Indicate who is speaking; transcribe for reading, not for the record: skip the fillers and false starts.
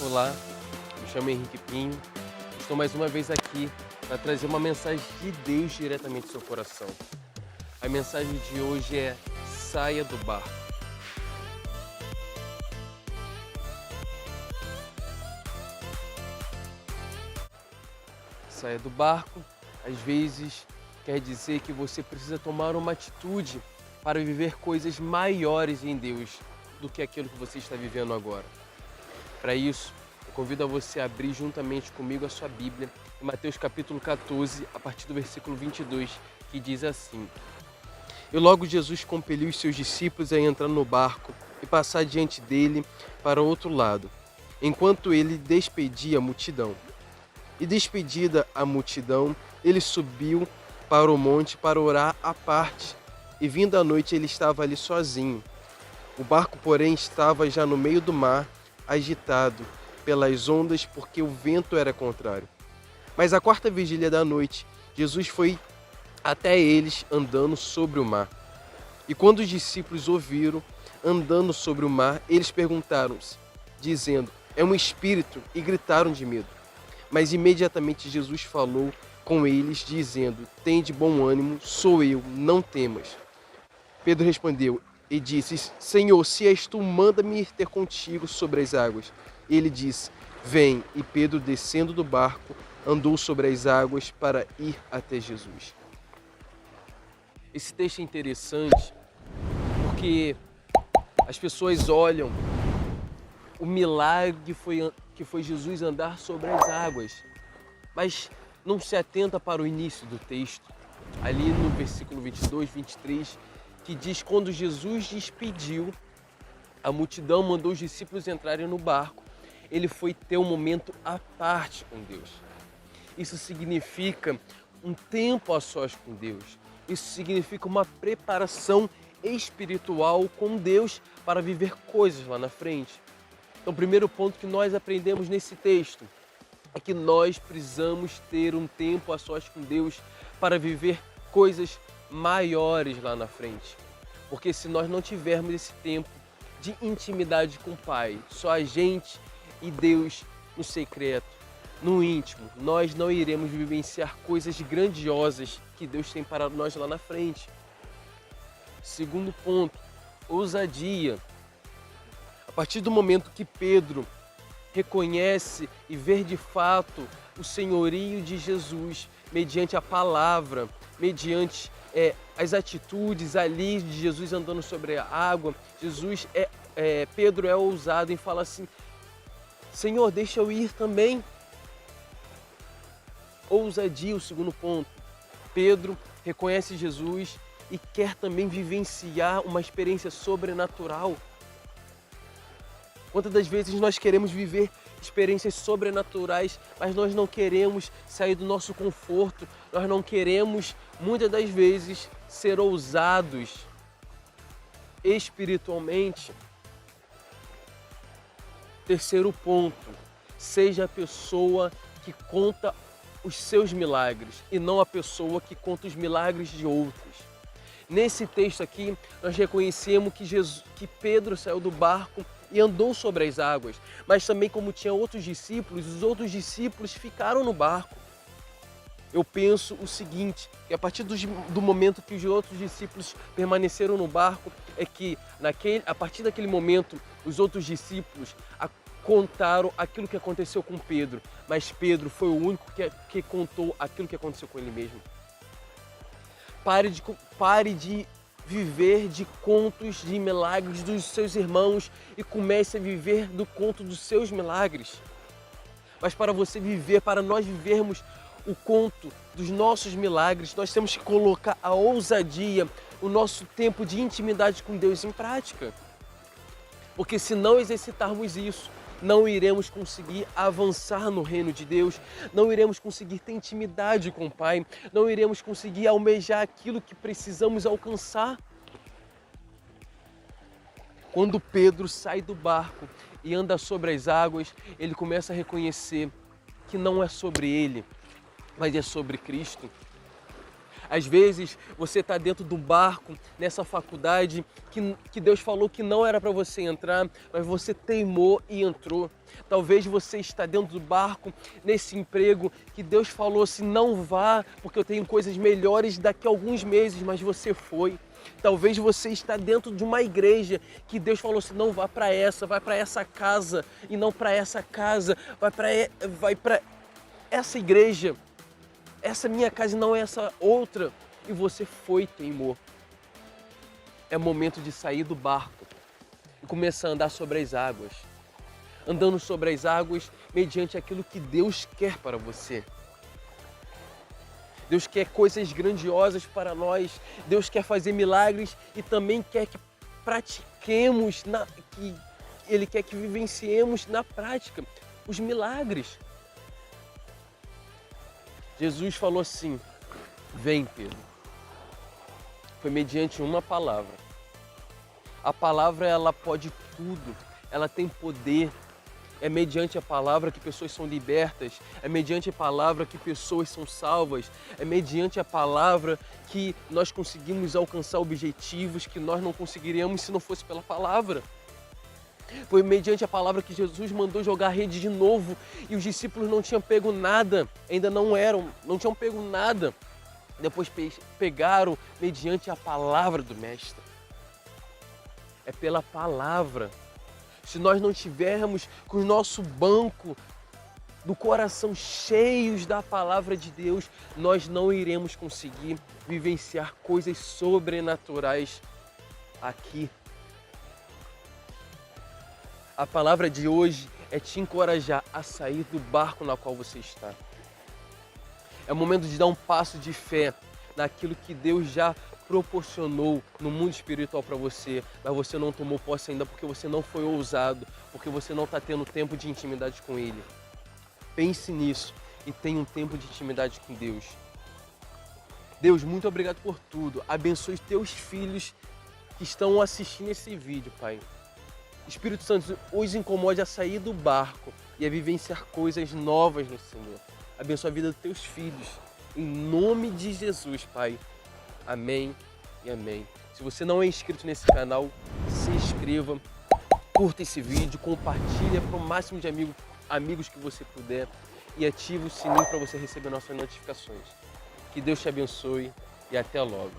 Speaker 1: Olá, me chamo Henrique Pinho. Estou mais uma vez aqui para trazer uma mensagem de Deus diretamente ao seu coração. A mensagem de hoje é: saia do barco. Saia do barco, às vezes, quer dizer que você precisa tomar uma atitude para viver coisas maiores em Deus do que aquilo que você está vivendo agora. Para isso, eu convido a você a abrir juntamente comigo a sua Bíblia em Mateus capítulo 14, a partir do versículo 22, que diz assim: E logo Jesus compeliu os seus discípulos a entrar no barco e passar diante dele para o outro lado, enquanto ele despedia a multidão. E despedida a multidão, ele subiu para o monte para orar à parte, e vindo a noite ele estava ali sozinho. O barco, porém, estava já no meio do mar, agitado pelas ondas, porque o vento era contrário. Mas à quarta vigília da noite, Jesus foi até eles andando sobre o mar. E quando os discípulos ouviram andando sobre o mar, eles perguntaram-se, dizendo: é um espírito, e gritaram de medo. Mas imediatamente Jesus falou com eles, dizendo: tende bom ânimo, sou eu, não temas. Pedro respondeu e disse: Senhor, se és tu, manda-me ir ter contigo sobre as águas. Ele disse: vem. E Pedro, descendo do barco, andou sobre as águas para ir até Jesus. Esse texto é interessante porque as pessoas olham o milagre que foi Jesus andar sobre as águas, mas não se atenta para o início do texto, ali no versículo 22, 23, que diz: quando Jesus despediu a multidão, mandou os discípulos entrarem no barco, ele foi ter um momento à parte com Deus. Isso significa um tempo a sós com Deus. Isso significa uma preparação espiritual com Deus para viver coisas lá na frente. Então, o primeiro ponto que nós aprendemos nesse texto é que nós precisamos ter um tempo a sós com Deus para viver coisas maiores lá na frente. Porque se nós não tivermos esse tempo de intimidade com o Pai, só a gente e Deus no secreto, no íntimo, nós não iremos vivenciar coisas grandiosas que Deus tem para nós lá na frente. Segundo ponto, ousadia. A partir do momento que Pedro reconhece e vê de fato o senhorio de Jesus, mediante a palavra, mediante as atitudes ali de Jesus andando sobre a água, Pedro é ousado e fala assim: Senhor, deixa eu ir também. Ousadia, o segundo ponto. Pedro reconhece Jesus e quer também vivenciar uma experiência sobrenatural. Quantas das vezes nós queremos viver experiências sobrenaturais, mas nós não queremos sair do nosso conforto, nós não queremos, muitas das vezes, ser ousados espiritualmente. Terceiro ponto, seja a pessoa que conta os seus milagres e não a pessoa que conta os milagres de outros. Nesse texto aqui, nós reconhecemos que Pedro saiu do barco e andou sobre as águas, mas também, como tinha outros discípulos, os outros discípulos ficaram no barco. Eu penso o seguinte, que a partir do momento que os outros discípulos permaneceram no barco, é que a partir daquele momento os outros discípulos contaram aquilo que aconteceu com Pedro, mas Pedro foi o único que contou aquilo que aconteceu com ele mesmo. Pare de viver de contos de milagres dos seus irmãos e comece a viver do conto dos seus milagres. Mas para nós vivermos o conto dos nossos milagres, nós temos que colocar a ousadia, o nosso tempo de intimidade com Deus em prática. Porque se não exercitarmos isso, não iremos conseguir avançar no reino de Deus, não iremos conseguir ter intimidade com o Pai, não iremos conseguir almejar aquilo que precisamos alcançar. Quando Pedro sai do barco e anda sobre as águas, ele começa a reconhecer que não é sobre ele, mas é sobre Cristo. Às vezes você está dentro do barco, nessa faculdade que Deus falou que não era para você entrar, mas você teimou e entrou. Talvez você está dentro do barco, nesse emprego que Deus falou assim, não vá, porque eu tenho coisas melhores daqui a alguns meses, mas você foi. Talvez você está dentro de uma igreja que Deus falou assim, não vá para essa, vai para essa casa e não para essa casa, vai para essa igreja. Essa minha casa e não essa outra. E você foi, teimou. É momento de sair do barco e começar a andar sobre as águas. Andando sobre as águas mediante aquilo que Deus quer para você. Deus quer coisas grandiosas para nós. Deus quer fazer milagres e também quer que pratiquemos, Ele quer que vivenciemos na prática os milagres. Jesus falou assim, vem Pedro. Foi mediante uma palavra. A palavra, ela pode tudo, ela tem poder. É mediante a palavra que pessoas são libertas, é mediante a palavra que pessoas são salvas, é mediante a palavra que nós conseguimos alcançar objetivos que nós não conseguiríamos se não fosse pela palavra. Foi mediante a palavra que Jesus mandou jogar a rede de novo e os discípulos não tinham pego nada, não tinham pego nada. Depois pegaram mediante a palavra do Mestre. É pela palavra. Se nós não tivermos com o nosso banco do coração cheios da palavra de Deus, nós não iremos conseguir vivenciar coisas sobrenaturais aqui. A palavra de hoje é te encorajar a sair do barco na qual você está. É o momento de dar um passo de fé naquilo que Deus já proporcionou no mundo espiritual para você, mas você não tomou posse ainda porque você não foi ousado, porque você não está tendo tempo de intimidade com Ele. Pense nisso e tenha um tempo de intimidade com Deus. Deus, muito obrigado por tudo. Abençoe os teus filhos que estão assistindo esse vídeo, Pai. Espírito Santo, os incomode a sair do barco e a vivenciar coisas novas no Senhor. Abençoa a vida dos teus filhos. Em nome de Jesus, Pai. Amém e amém. Se você não é inscrito nesse canal, se inscreva, curta esse vídeo, compartilha para o máximo de amigos que você puder e ative o sininho para você receber nossas notificações. Que Deus te abençoe e até logo.